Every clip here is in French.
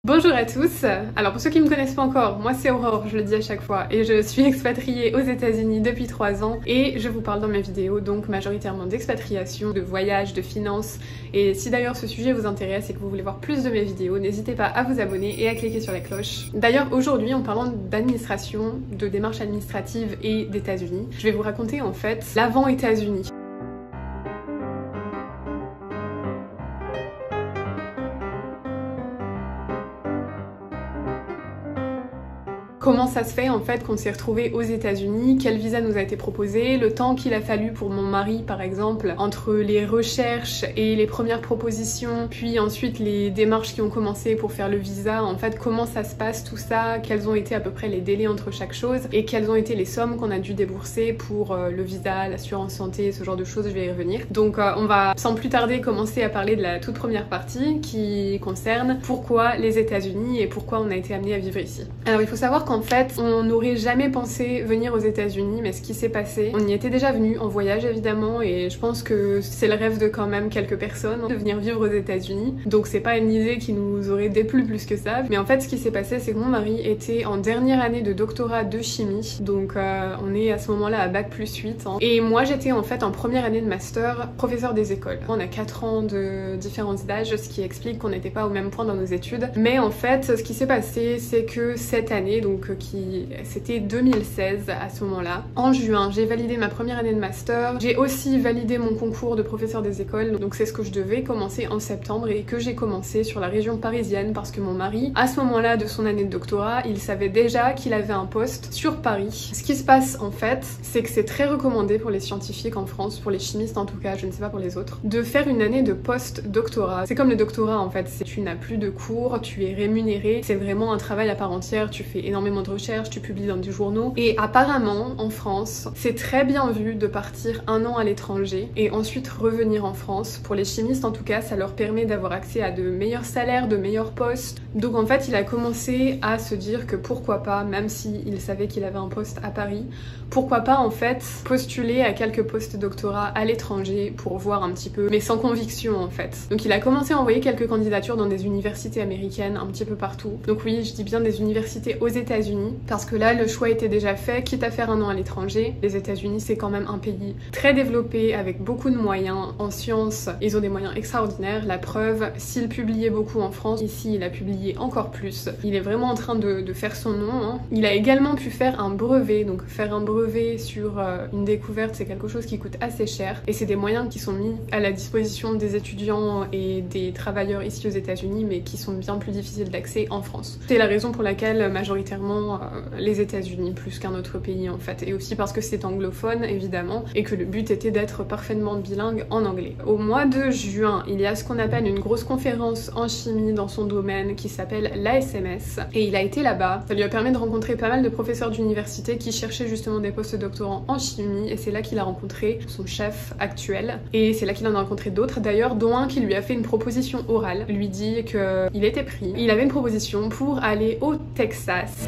Bonjour à tous. Alors pour ceux qui me connaissent pas encore, moi c'est Aurore, je le dis à chaque fois, et je suis expatriée aux États-Unis depuis 3 ans et je vous parle dans mes vidéos donc majoritairement d'expatriation, de voyage, de finances. Et si d'ailleurs ce sujet vous intéresse et que vous voulez voir plus de mes vidéos, n'hésitez pas à vous abonner et à cliquer sur la cloche. D'ailleurs aujourd'hui, en parlant d'administration, de démarches administratives et d'États-Unis, je vais vous raconter en fait l'avant États-Unis. Comment ça se fait en fait qu'on s'est retrouvé aux États-Unis, quel visa nous a été proposé, le temps qu'il a fallu pour mon mari par exemple, entre les recherches et les premières propositions, puis ensuite les démarches qui ont commencé pour faire le visa, en fait comment ça se passe tout ça, quels ont été à peu près les délais entre chaque chose et quelles ont été les sommes qu'on a dû débourser pour le visa, l'assurance santé, ce genre de choses, je vais y revenir. Donc on va sans plus tarder commencer à parler de la toute première partie qui concerne pourquoi les États-Unis et pourquoi on a été amené à vivre ici. Alors il faut savoir qu'en fait, on n'aurait jamais pensé venir aux États-Unis, mais ce qui s'est passé, on y était déjà venu en voyage évidemment, et je pense que c'est le rêve de quand même quelques personnes de venir vivre aux États-Unis. Donc c'est pas une idée qui nous aurait déplu plus que ça. Mais en fait, ce qui s'est passé, c'est que mon mari était en dernière année de doctorat de chimie, donc on est à ce moment-là à bac plus 8 ans. Et moi, j'étais en fait en première année de master, professeur des écoles. On a 4 ans de différence d'âge, ce qui explique qu'on n'était pas au même point dans nos études. Mais en fait, ce qui s'est passé, c'est que cette année, donc c'était 2016 à ce moment-là. En juin, j'ai validé ma première année de master. J'ai aussi validé mon concours de professeur des écoles, donc c'est ce que je devais commencer en septembre et que j'ai commencé sur la région parisienne parce que mon mari, à ce moment-là de son année de doctorat, il savait déjà qu'il avait un poste sur Paris. Ce qui se passe en fait, c'est que c'est très recommandé pour les scientifiques en France, pour les chimistes en tout cas, je ne sais pas pour les autres, de faire une année de post-doctorat. C'est comme le doctorat en fait, tu n'as plus de cours, tu es rémunéré, c'est vraiment un travail à part entière, tu fais énormément de recherches, tu publies dans des journaux, et apparemment en France c'est très bien vu de partir 1 an à l'étranger et ensuite revenir en France. Pour les chimistes en tout cas, ça leur permet d'avoir accès à de meilleurs salaires, de meilleurs postes. Donc en fait il a commencé à se dire que pourquoi pas, même s'il savait qu'il avait un poste à Paris, pourquoi pas en fait postuler à quelques postes doctorat à l'étranger pour voir un petit peu, mais sans conviction en fait. Donc il a commencé à envoyer quelques candidatures dans des universités américaines un petit peu partout. Donc oui, je dis bien des universités aux États-Unis parce que là le choix était déjà fait, quitte à faire 1 an à l'étranger. Les États-Unis c'est quand même un pays très développé avec beaucoup de moyens en sciences, ils ont des moyens extraordinaires. La preuve, s'il publiait beaucoup en France, ici il a publié encore plus. Il est vraiment en train de faire son nom, hein. Il a également pu faire un brevet, donc faire un brevet sur une découverte c'est quelque chose qui coûte assez cher et c'est des moyens qui sont mis à la disposition des étudiants et des travailleurs ici aux États-Unis mais qui sont bien plus difficiles d'accès en France. C'est la raison pour laquelle majoritairement les États-Unis plus qu'un autre pays en fait, et aussi parce que c'est anglophone évidemment et que le but était d'être parfaitement bilingue en anglais. Au mois de juin, il y a ce qu'on appelle une grosse conférence en chimie dans son domaine qui s'appelle l'ASMS et il a été là-bas. Ça lui a permis de rencontrer pas mal de professeurs d'université qui cherchaient justement des postes doctorants en chimie et c'est là qu'il a rencontré son chef actuel et c'est là qu'il en a rencontré d'autres d'ailleurs, dont un qui lui a fait une proposition orale, lui dit qu'il était pris. Il avait une proposition pour aller au Texas.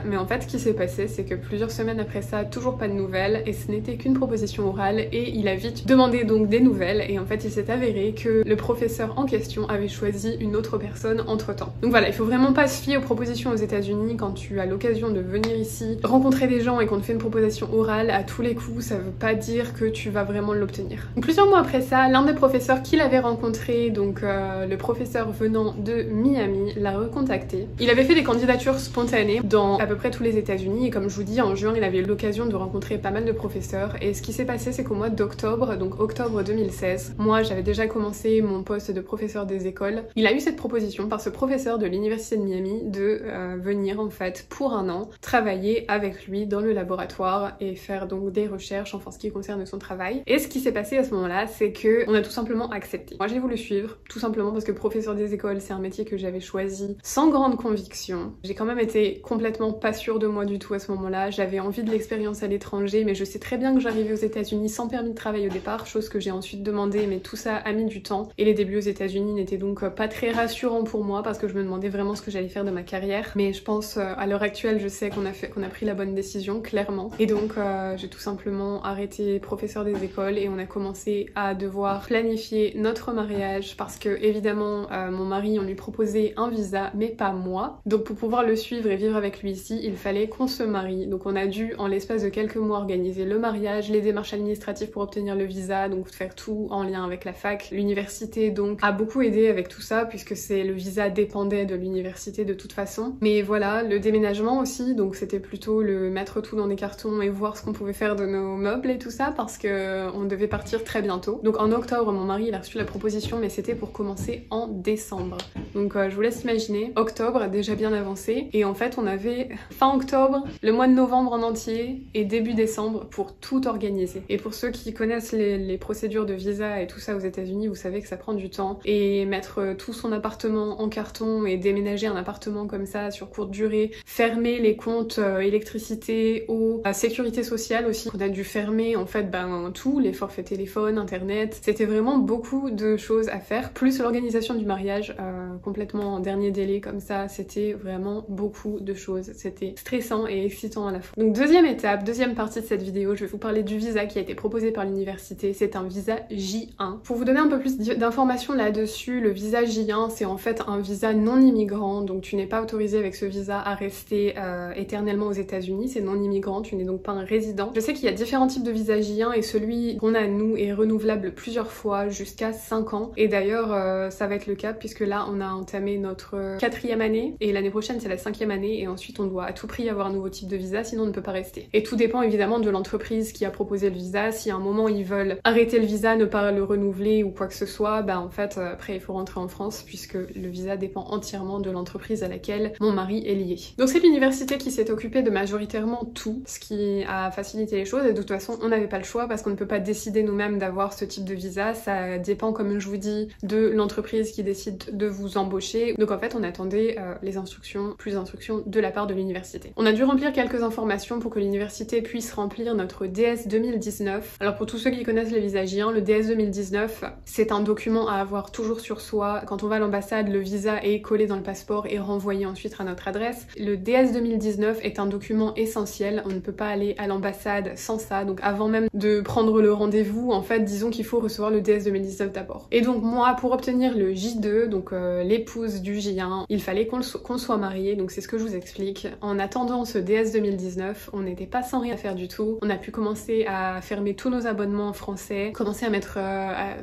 Mais en fait ce qui s'est passé c'est que plusieurs semaines après ça, toujours pas de nouvelles et ce n'était qu'une proposition orale et il a vite demandé donc des nouvelles et en fait il s'est avéré que le professeur en question avait choisi une autre personne entre temps. Donc voilà, il faut vraiment pas se fier aux propositions aux États-Unis quand tu as l'occasion de venir ici, rencontrer des gens et qu'on te fait une proposition orale à tous les coups, ça veut pas dire que tu vas vraiment l'obtenir. Donc plusieurs mois après ça, l'un des professeurs qu'il avait rencontré, donc le professeur venant de Miami, l'a recontacté. Il avait fait des candidatures spontanées dans à peu près tous les États-Unis et comme je vous dis, en juin il avait eu l'occasion de rencontrer pas mal de professeurs et ce qui s'est passé c'est qu'au mois d'octobre, donc octobre 2016, moi j'avais déjà commencé mon poste de professeur des écoles. Il a eu cette proposition par ce professeur de l'université de Miami de venir en fait pour 1 an travailler avec lui dans le laboratoire et faire donc des recherches en ce qui concerne son travail. Et ce qui s'est passé à ce moment-là, c'est que on a tout simplement accepté. Moi j'ai voulu suivre, tout simplement parce que professeur des écoles c'est un métier que j'avais choisi sans grande conviction. J'ai quand même été complètement honnêtement pas sûre de moi du tout à ce moment-là. J'avais envie de l'expérience à l'étranger, mais je sais très bien que j'arrivais aux États-Unis sans permis de travail au départ, chose que j'ai ensuite demandé, mais tout ça a mis du temps. Et les débuts aux États-Unis n'étaient donc pas très rassurants pour moi parce que je me demandais vraiment ce que j'allais faire de ma carrière. Mais je pense à l'heure actuelle, je sais qu'on a pris la bonne décision, clairement. Et donc j'ai tout simplement arrêté professeur des écoles et on a commencé à devoir planifier notre mariage parce que évidemment mon mari, on lui proposait un visa mais pas moi. Donc pour pouvoir le suivre et vivre avec lui ici, il fallait qu'on se marie. Donc on a dû en l'espace de quelques mois organiser le mariage, les démarches administratives pour obtenir le visa, donc faire tout en lien avec la fac. L'université donc a beaucoup aidé avec tout ça puisque le visa dépendait de l'université de toute façon. Mais voilà, le déménagement aussi, donc c'était plutôt le mettre tout dans des cartons et voir ce qu'on pouvait faire de nos meubles et tout ça parce que on devait partir très bientôt. Donc en octobre, mon mari il a reçu la proposition mais c'était pour commencer en décembre. Donc je vous laisse imaginer, octobre déjà bien avancé et en fait on avait fin octobre, le mois de novembre en entier et début décembre pour tout organiser. Et pour ceux qui connaissent les procédures de visa et tout ça aux États-Unis, vous savez que ça prend du temps et mettre tout son appartement en carton et déménager un appartement comme ça sur courte durée, fermer les comptes électricité, eau, sécurité sociale aussi, on a dû fermer en fait tout, les forfaits téléphone, internet, c'était vraiment beaucoup de choses à faire, plus l'organisation du mariage complètement en dernier délai comme ça, c'était vraiment beaucoup de choses, c'était stressant et excitant à la fois. Donc deuxième étape, deuxième partie de cette vidéo, je vais vous parler du visa qui a été proposé par l'université, c'est un visa J1. Pour vous donner un peu plus d'informations là-dessus, le visa J1 c'est en fait un visa non immigrant, donc tu n'es pas autorisé avec ce visa à rester éternellement aux États-Unis, c'est non immigrant, tu n'es donc pas un résident. Je sais qu'il y a différents types de visa J1 et celui qu'on a nous est renouvelable plusieurs fois jusqu'à 5 ans et d'ailleurs ça va être le cas puisque là on a entamé notre 4e année et l'année prochaine c'est la 5e année et ensuite on doit à tout prix avoir un nouveau type de visa sinon on ne peut pas rester. Et tout dépend évidemment de l'entreprise qui a proposé le visa, si à un moment ils veulent arrêter le visa, ne pas le renouveler ou quoi que ce soit, en fait après il faut rentrer en France puisque le visa dépend entièrement de l'entreprise à laquelle mon mari est lié. Donc c'est l'université qui s'est occupée de majoritairement tout, ce qui a facilité les choses et de toute façon on n'avait pas le choix parce qu'on ne peut pas décider nous-mêmes d'avoir ce type de visa, ça dépend comme je vous dis de l'entreprise qui décide de vous embaucher. Donc en fait on attendait les instructions, plus d'instructions de la part de l'université. On a dû remplir quelques informations pour que l'université puisse remplir notre DS 2019. Alors pour tous ceux qui connaissent les visas J1, le DS 2019 c'est un document à avoir toujours sur soi. Quand on va à l'ambassade, le visa est collé dans le passeport et renvoyé ensuite à notre adresse. Le DS 2019 est un document essentiel, on ne peut pas aller à l'ambassade sans ça, donc avant même de prendre le rendez-vous, en fait disons qu'il faut recevoir le DS 2019 d'abord. Et donc moi pour obtenir le J2, donc l'épouse du J1, il fallait qu'on soit mariés, donc c'est ce que je vous explique. En attendant ce DS 2019, on n'était pas sans rien faire du tout, on a pu commencer à fermer tous nos abonnements français, commencer à mettre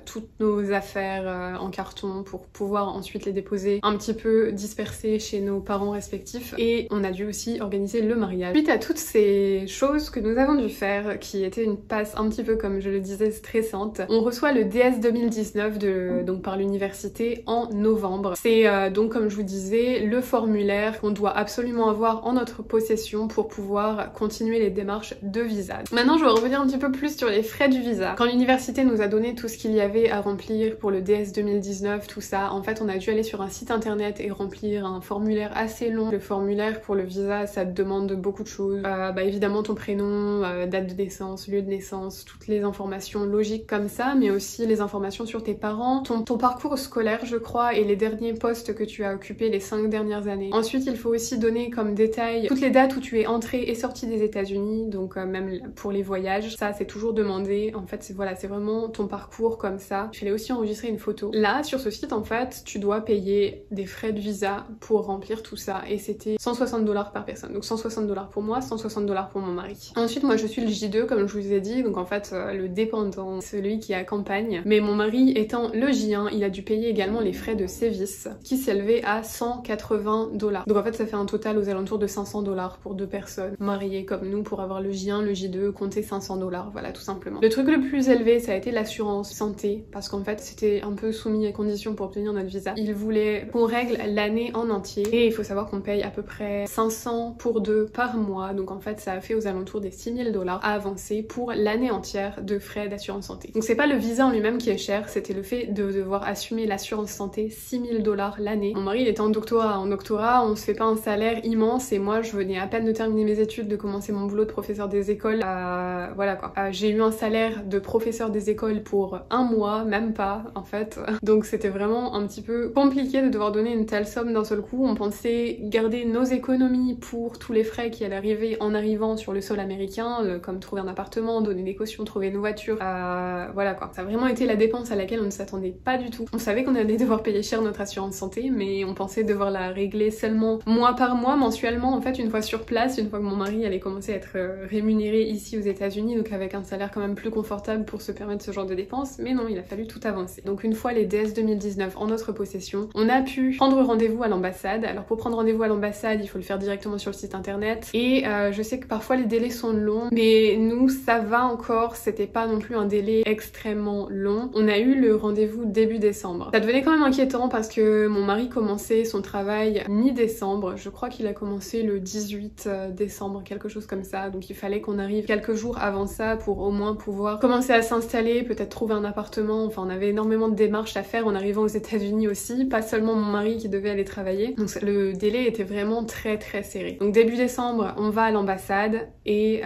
toutes nos affaires en carton pour pouvoir ensuite les déposer un petit peu dispersées chez nos parents respectifs et on a dû aussi organiser le mariage. Suite à toutes ces choses que nous avons dû faire, qui était une passe un petit peu comme je le disais stressante, on reçoit le DS 2019 donc par l'université en novembre. C'est donc comme je vous disais le formulaire qu'on doit absolument avoir en notre possession pour pouvoir continuer les démarches de visa. Maintenant je vais revenir un petit peu plus sur les frais du visa. Quand l'université nous a donné tout ce qu'il y avait à remplir pour le DS 2019, tout ça, en fait on a dû aller sur un site internet et remplir un formulaire assez long. Le formulaire pour le visa ça te demande beaucoup de choses, évidemment ton prénom, date de naissance, lieu de naissance, toutes les informations logiques comme ça, mais aussi les informations sur tes parents, ton parcours scolaire je crois et les derniers postes que tu as occupés les 5 dernières années. Ensuite il faut aussi donner comme détail toutes les dates où tu es entré et sorti des États-Unis, donc même pour les voyages, ça c'est toujours demandé. En fait c'est vraiment ton parcours comme ça. Je vais aussi enregistrer une photo. Là sur ce site en fait tu dois payer des frais de visa pour remplir tout ça et c'était 160 $ par personne, donc 160 $ pour moi, 160 $ pour mon mari. Ensuite moi je suis le J2 comme je vous ai dit, donc en fait le dépendant, celui qui accompagne, mais mon mari étant le J1 il a dû payer également les frais de sévice qui s'élevaient à 180 $. Donc en fait ça fait un total aux alentours de 500 $ pour 2 personnes mariées comme nous. Pour avoir le J1, le J2, comptez 500 $, voilà tout simplement. Le truc le plus élevé ça a été l'assurance santé parce qu'en fait c'était un peu soumis à condition pour obtenir notre visa. Il voulait qu'on règle l'année en entier et il faut savoir qu'on paye à peu près 500 pour 2 par mois, donc en fait ça a fait aux alentours des 6000 $ à avancer pour l'année entière de frais d'assurance santé. Donc c'est pas le visa en lui-même qui est cher, c'était le fait de devoir assumer l'assurance santé 6000 $ l'année. Mon mari il était en doctorat on se fait pas un salaire immense commence et moi je venais à peine de terminer mes études, de commencer mon boulot de professeur des écoles. Voilà quoi. J'ai eu un salaire de professeur des écoles pour un mois, même pas en fait. Donc c'était vraiment un petit peu compliqué de devoir donner une telle somme d'un seul coup. On pensait garder nos économies pour tous les frais qui allaient arriver en arrivant sur le sol américain, comme trouver un appartement, donner des cautions, trouver une voiture. Voilà quoi. Ça a vraiment été la dépense à laquelle on ne s'attendait pas du tout. On savait qu'on allait devoir payer cher notre assurance santé, mais on pensait devoir la régler seulement mois par mois, mensuellement en fait, une fois sur place, une fois que mon mari allait commencer à être rémunéré ici aux États-Unis, donc avec un salaire quand même plus confortable pour se permettre ce genre de dépenses. Mais non, il a fallu tout avancer. Donc une fois les DS 2019 en notre possession, on a pu prendre rendez-vous à l'ambassade. Alors pour prendre rendez-vous à l'ambassade, il faut le faire directement sur le site internet. Et je sais que parfois les délais sont longs, mais nous ça va encore, c'était pas non plus un délai extrêmement long. On a eu le rendez-vous début décembre. Ça devenait quand même inquiétant parce que mon mari commençait son travail mi-décembre. Je crois qu'il a commencé le 18 décembre, quelque chose comme ça. Donc il fallait qu'on arrive quelques jours avant ça pour au moins pouvoir commencer à s'installer, peut-être trouver un appartement. Enfin on avait énormément de démarches à faire en arrivant aux États-Unis aussi, pas seulement mon mari qui devait aller travailler. Donc le délai était vraiment très serré. Donc début décembre, on va à l'ambassade et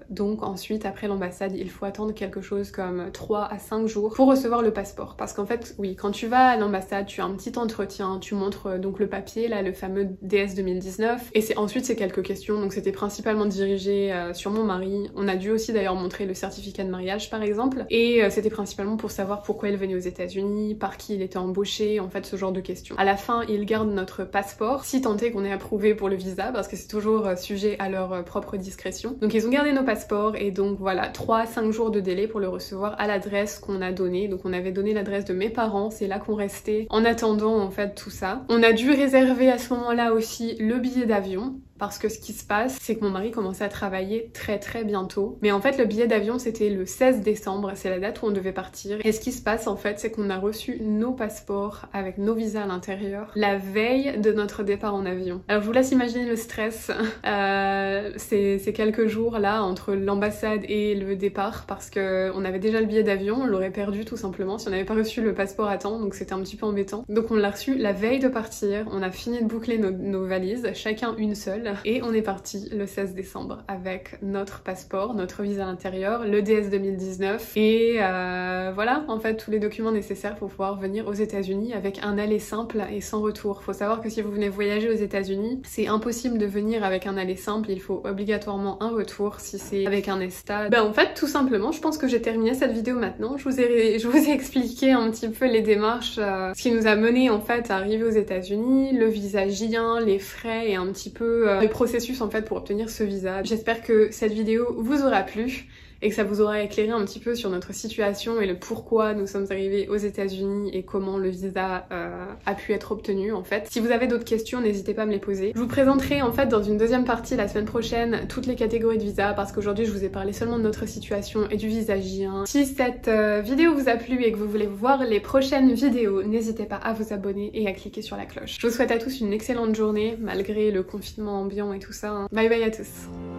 donc ensuite après l'ambassade, il faut attendre quelque chose comme 3 à 5 jours pour recevoir le passeport. Parce qu'en fait, oui, quand tu vas à l'ambassade, tu as un petit entretien, tu montres donc le papier, là, le fameux DS 2019, et ensuite c'est quelques questions, donc c'était principalement dirigé sur mon mari. On a dû aussi d'ailleurs montrer le certificat de mariage par exemple, et c'était principalement pour savoir pourquoi il venait aux États-Unis, par qui il était embauché, en fait ce genre de questions. À la fin, ils gardent notre passeport, si tant est qu'on est approuvé pour le visa, parce que c'est toujours sujet à leur propre discrétion. Donc ils ont gardé nos passeports, et donc voilà, 3 à 5 jours de délai pour le recevoir à l'adresse qu'on a donnée. Donc on avait donné l'adresse de mes parents, c'est là qu'on restait en attendant en fait tout ça. On a dû réserver à ce moment-là aussi le billet d'avion. Parce que ce qui se passe, c'est que mon mari commençait à travailler très bientôt. Mais en fait, le billet d'avion, c'était le 16 décembre, c'est la date où on devait partir. Et ce qui se passe, en fait, c'est qu'on a reçu nos passeports avec nos visas à l'intérieur la veille de notre départ en avion. Alors, je vous laisse imaginer le stress. Ces quelques jours là, entre l'ambassade et le départ, parce que on avait déjà le billet d'avion, on l'aurait perdu tout simplement si on n'avait pas reçu le passeport à temps, donc c'était un petit peu embêtant. Donc on l'a reçu la veille de partir, on a fini de boucler nos valises, chacun une seule. Et on est parti le 16 décembre avec notre passeport, notre visa à l'intérieur, le DS 2019 et voilà en fait tous les documents nécessaires pour pouvoir venir aux États-Unis avec un aller simple et sans retour. Faut savoir que si vous venez voyager aux États-Unis, c'est impossible de venir avec un aller simple, il faut obligatoirement un retour si c'est avec un ESTA. Ben en fait tout simplement, je pense que j'ai terminé cette vidéo maintenant. Je vous ai expliqué un petit peu les démarches, ce qui nous a mené en fait à arriver aux États-Unis, le visa J1, les frais et un petit peu le processus en fait pour obtenir ce visa. J'espère que cette vidéo vous aura plu et que ça vous aura éclairé un petit peu sur notre situation et le pourquoi nous sommes arrivés aux États-Unis et comment le visa a pu être obtenu en fait. Si vous avez d'autres questions, n'hésitez pas à me les poser. Je vous présenterai en fait dans une deuxième partie la semaine prochaine toutes les catégories de visa parce qu'aujourd'hui je vous ai parlé seulement de notre situation et du visa J1. Si cette vidéo vous a plu et que vous voulez voir les prochaines vidéos, n'hésitez pas à vous abonner et à cliquer sur la cloche. Je vous souhaite à tous une excellente journée malgré le confinement ambiant et tout ça. Bye bye à tous.